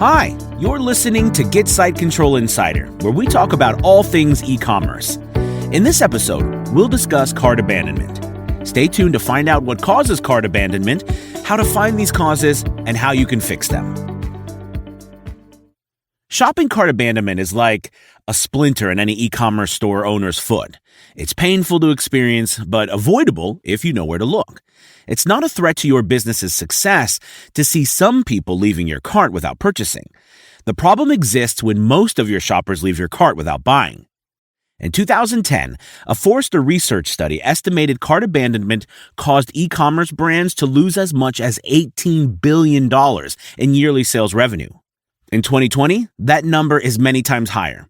Hi, you're listening to Get Site Control Insider, where we talk about all things e-commerce. In this episode, we'll discuss cart abandonment. Stay tuned to find out what causes cart abandonment, how to find these causes, and how you can fix them. Shopping cart abandonment is like a splinter in any e-commerce store owner's foot. It's painful to experience, but avoidable if you know where to look. It's not a threat to your business's success to see some people leaving your cart without purchasing. The problem exists when most of your shoppers leave your cart without buying. In 2010, a Forrester research study estimated cart abandonment caused e-commerce brands to lose as much as $18 billion in yearly sales revenue. In 2020, that number is many times higher.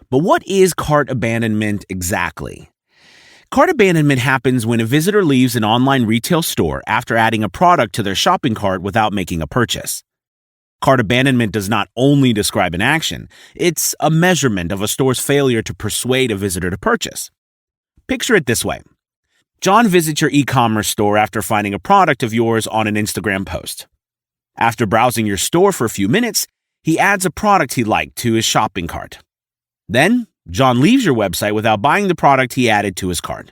But what is cart abandonment exactly? Cart abandonment happens when a visitor leaves an online retail store after adding a product to their shopping cart without making a purchase. Cart abandonment does not only describe an action, it's a measurement of a store's failure to persuade a visitor to purchase. Picture it this way. John visits your e-commerce store after finding a product of yours on an Instagram post. After browsing your store for a few minutes, he adds a product he liked to his shopping cart. Then, John leaves your website without buying the product he added to his cart.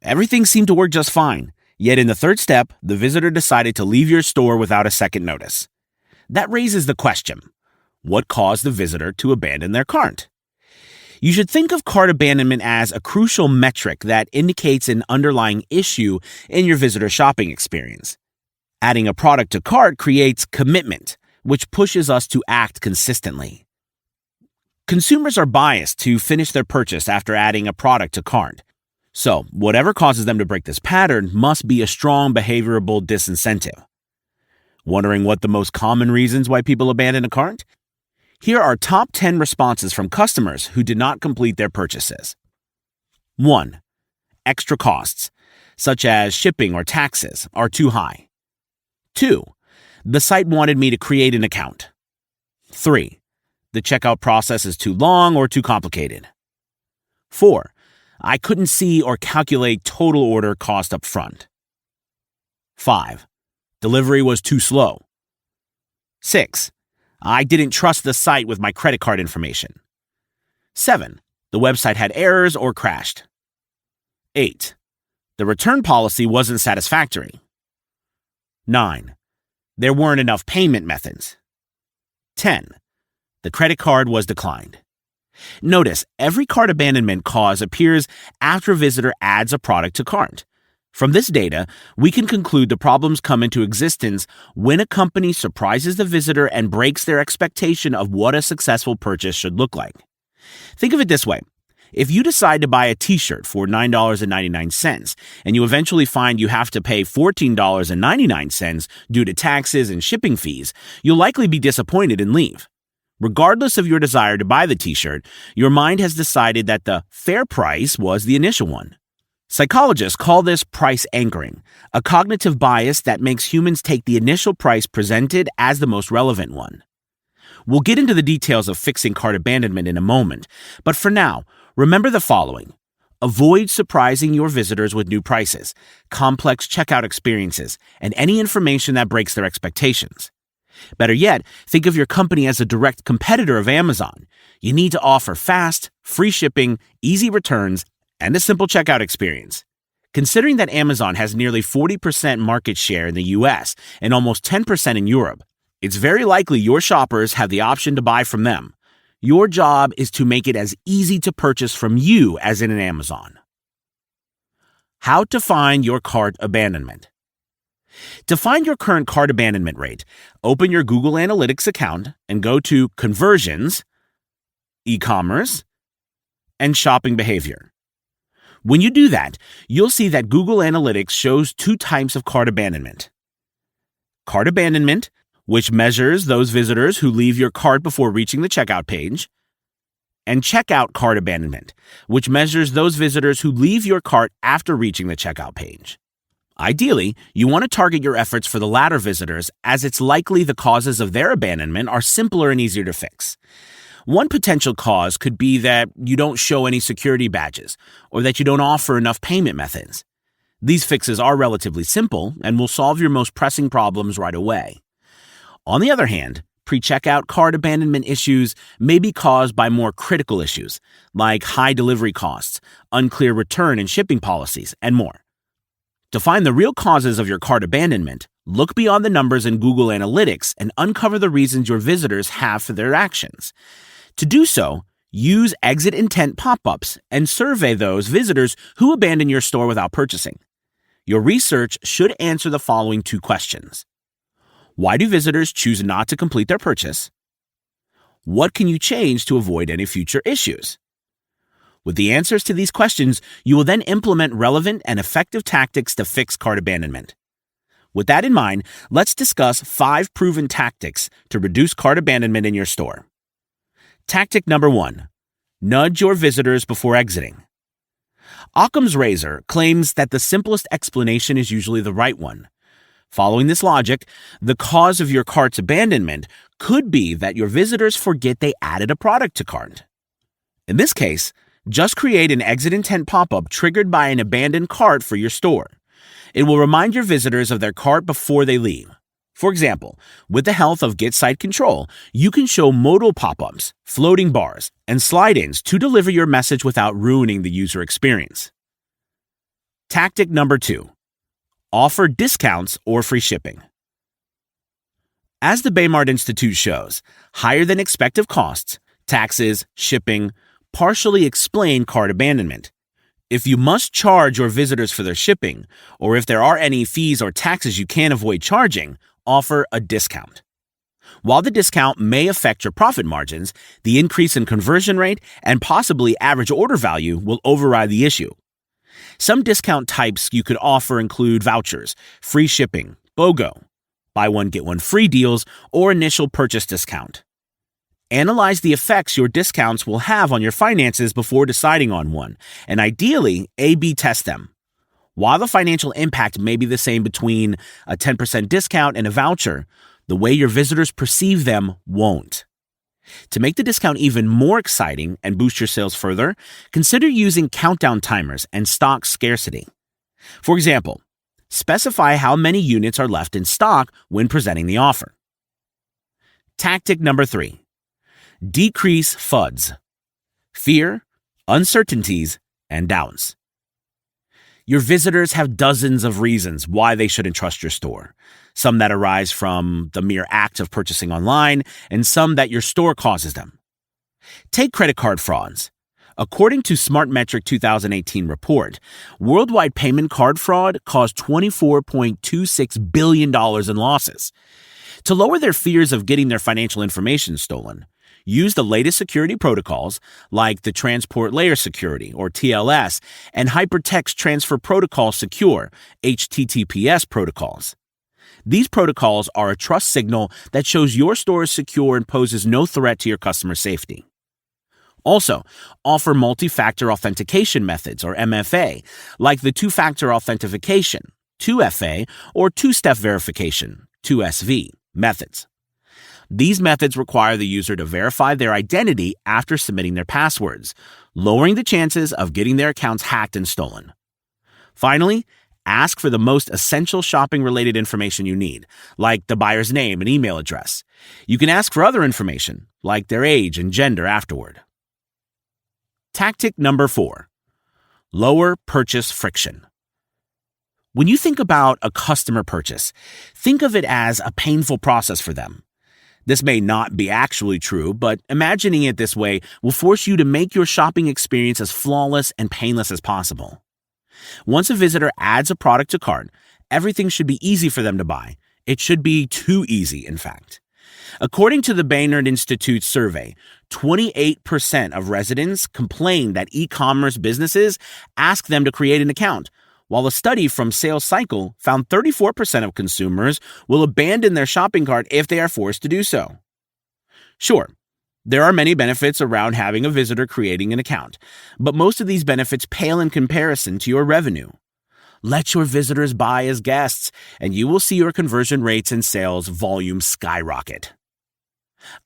Everything seemed to work just fine, yet in the third step, the visitor decided to leave your store without a second notice. That raises the question, what caused the visitor to abandon their cart? You should think of cart abandonment as a crucial metric that indicates an underlying issue in your visitor shopping experience. Adding a product to cart creates commitment, which pushes us to act consistently. Consumers are biased to finish their purchase after adding a product to cart. So, whatever causes them to break this pattern must be a strong behavioral disincentive. Wondering what the most common reasons why people abandon a cart? Here are top 10 responses from customers who did not complete their purchases. 1. Extra costs, such as shipping or taxes, are too high. 2. The site wanted me to create an account. 3. The checkout process is too long or too complicated. 4. I couldn't see or calculate total order cost up front. 5. Delivery was too slow. 6. I didn't trust the site with my credit card information. 7. The website had errors or crashed. 8. The return policy wasn't satisfactory. 9. There weren't enough payment methods. 10. The credit card was declined. Notice, every cart abandonment cause appears after a visitor adds a product to cart. From this data, we can conclude the problems come into existence when a company surprises the visitor and breaks their expectation of what a successful purchase should look like. Think of it this way. If you decide to buy a t-shirt for $9.99 and you eventually find you have to pay $14.99 due to taxes and shipping fees, you'll likely be disappointed and leave. Regardless of your desire to buy the t-shirt, your mind has decided that the fair price was the initial one. Psychologists call this price anchoring, a cognitive bias that makes humans take the initial price presented as the most relevant one. We'll get into the details of fixing cart abandonment in a moment, but for now, remember the following. Avoid surprising your visitors with new prices, complex checkout experiences, and any information that breaks their expectations. Better yet, think of your company as a direct competitor of Amazon. You need to offer fast, free shipping, easy returns, and a simple checkout experience. Considering that Amazon has nearly 40% market share in the US and almost 10% in Europe, it's very likely your shoppers have the option to buy from them. Your job is to make it as easy to purchase from you as in an Amazon. How to find your cart abandonment. To find your current cart abandonment rate, open your Google Analytics account and go to Conversions, E-commerce, and Shopping Behavior. When you do that, you'll see that Google Analytics shows two types of cart abandonment. Cart abandonment, which measures those visitors who leave your cart before reaching the checkout page, and checkout cart abandonment, which measures those visitors who leave your cart after reaching the checkout page. Ideally, you want to target your efforts for the latter visitors, as it's likely the causes of their abandonment are simpler and easier to fix. One potential cause could be that you don't show any security badges, or that you don't offer enough payment methods. These fixes are relatively simple and will solve your most pressing problems right away. On the other hand, Pre-checkout cart abandonment issues may be caused by more critical issues, like high delivery costs, unclear return and shipping policies, and more. To find the real causes of your cart abandonment, look beyond the numbers in Google Analytics and uncover the reasons your visitors have for their actions. To do so, use exit intent pop-ups and survey those visitors who abandon your store without purchasing. Your research should answer the following 2 questions. Why do visitors choose not to complete their purchase? What can you change to avoid any future issues? With the answers to these questions, you will then implement relevant and effective tactics to fix cart abandonment. With that in mind, let's discuss 5 proven tactics to reduce cart abandonment in your store. Tactic number 1. Nudge your visitors before exiting. Occam's razor claims that the simplest explanation is usually the right one. Following this logic, the cause of your cart's abandonment could be that your visitors forget they added a product to cart. In this case, just create an exit intent pop-up triggered by an abandoned cart for your store. It will remind your visitors of their cart before they leave. For example, with the help of Get Site Control, you can show modal pop-ups, floating bars, and slide-ins to deliver your message without ruining the user experience. Tactic number 2. Offer discounts or free shipping. As the Baymard Institute shows, higher than expected costs, taxes, shipping, partially explain cart abandonment. If you must charge your visitors for their shipping, or if there are any fees or taxes you can't avoid charging, offer a discount. While the discount may affect your profit margins, the increase in conversion rate and possibly average order value will override the issue. Some discount types you could offer include vouchers, free shipping, BOGO, buy one get one free deals, or initial purchase discount. Analyze the effects your discounts will have on your finances before deciding on one, and ideally, A/B test them. While the financial impact may be the same between a 10% discount and a voucher, the way your visitors perceive them won't. To make the discount even more exciting and boost your sales further, consider using countdown timers and stock scarcity. For example, specify how many units are left in stock when presenting the offer. Tactic number 3. Decrease FUDs. Fear, uncertainties, and doubts. Your visitors have dozens of reasons why they shouldn't trust your store. Some that arise from the mere act of purchasing online, and some that your store causes them. Take credit card frauds. According to SmartMetric 2018 report, worldwide payment card fraud caused $24.26 billion in losses. To lower their fears of getting their financial information stolen, use the latest security protocols like the Transport Layer Security, or TLS, and Hypertext Transfer Protocol Secure, HTTPS protocols. These protocols are a trust signal that shows your store is secure and poses no threat to your customer safety. Also, offer multi-factor authentication methods, or MFA, like the two-factor authentication, 2FA, or two-step verification, 2SV, methods. These methods require the user to verify their identity after submitting their passwords, lowering the chances of getting their accounts hacked and stolen. Finally, ask for the most essential shopping-related information you need, like the buyer's name and email address. You can ask for other information, like their age and gender afterward. Tactic number 4. Lower purchase friction. When you think about a customer purchase, think of it as a painful process for them. This may not be actually true, but imagining it this way will force you to make your shopping experience as flawless and painless as possible. Once a visitor adds a product to cart, everything should be easy for them to buy. It should be too easy, in fact. According to the Baymard Institute survey, 28% of residents complain that e-commerce businesses ask them to create an account, while a study from Sales Cycle found 34% of consumers will abandon their shopping cart if they are forced to do so. Sure, there are many benefits around having a visitor creating an account, but most of these benefits pale in comparison to your revenue. Let your visitors buy as guests, and you will see your conversion rates and sales volume skyrocket.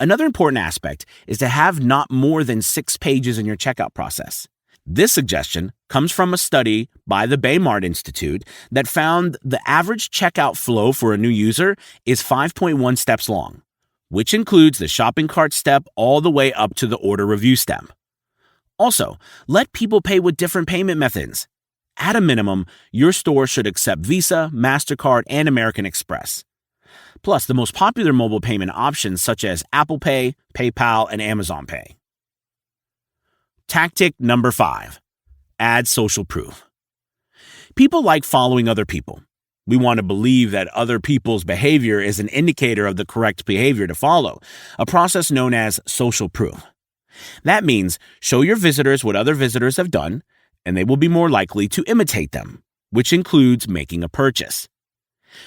Another important aspect is to have not more than 6 pages in your checkout process. This suggestion comes from a study by the Baymard Institute that found the average checkout flow for a new user is 5.1 steps long. which includes the shopping cart step all the way up to the order review step. Also, let people pay with different payment methods. At a minimum, your store should accept Visa, MasterCard, and American Express. Plus, the most popular mobile payment options such as Apple Pay, PayPal, and Amazon Pay. Tactic number 5. Add social proof. People like following other people. We want to believe that other people's behavior is an indicator of the correct behavior to follow, a process known as social proof. That means show your visitors what other visitors have done, and they will be more likely to imitate them, which includes making a purchase.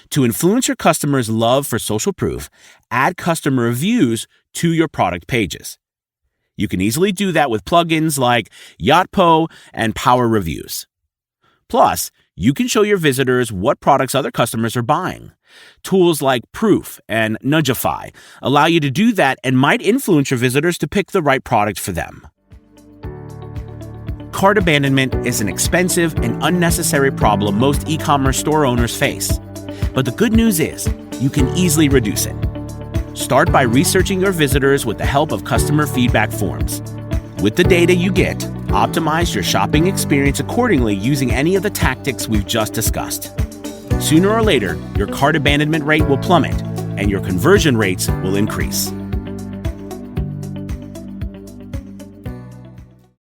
To influence your customers' love for social proof, add customer reviews to your product pages. You can easily do that with plugins like Yotpo and Power Reviews. Plus, you can show your visitors what products other customers are buying. Tools like Proof and Nudgify allow you to do that and might influence your visitors to pick the right product for them. Cart abandonment is an expensive and unnecessary problem most e-commerce store owners face. But the good news is, you can easily reduce it. Start by researching your visitors with the help of customer feedback forms. With the data you get, optimize your shopping experience accordingly using any of the tactics we've just discussed. Sooner or later, your cart abandonment rate will plummet and your conversion rates will increase.